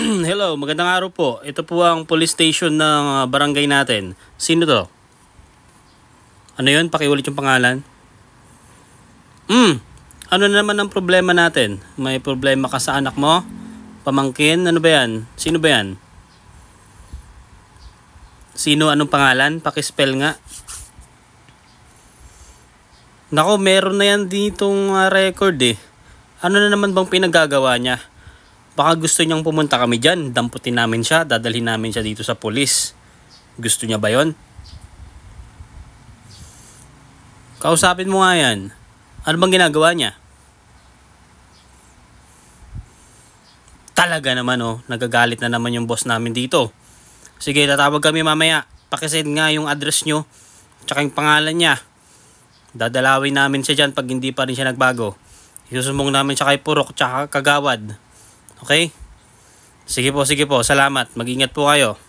Hello, magandang araw po. Ito po ang police station ng barangay natin. Sino to? Ano yun? Pakiulit yung pangalan. Ano na naman ang problema natin? May problema ka sa anak mo? Pamangkin? Ano ba yan? Sino ba yan? Sino? Anong pangalan? Pakispell nga. Nako, meron na yan ditong record eh. Ano na naman bang pinagagawa niya? Baka gusto niyang pumunta kami dyan. Damputin namin siya. Dadalhin namin siya dito sa pulis. Gusto niya ba yon? Kausapin mo nga yan. Ano bang ginagawa niya? Talaga naman nagagalit na naman yung boss namin dito. Sige, tatawag kami mamaya. Pakisend nga yung address nyo. Tsaka yung pangalan niya. Dadalawin namin siya dyan pag hindi pa rin siya nagbago. Isusumbong namin siya kay Purok tsaka Kagawad. Okay? Sige po, salamat. Mag-ingat po kayo.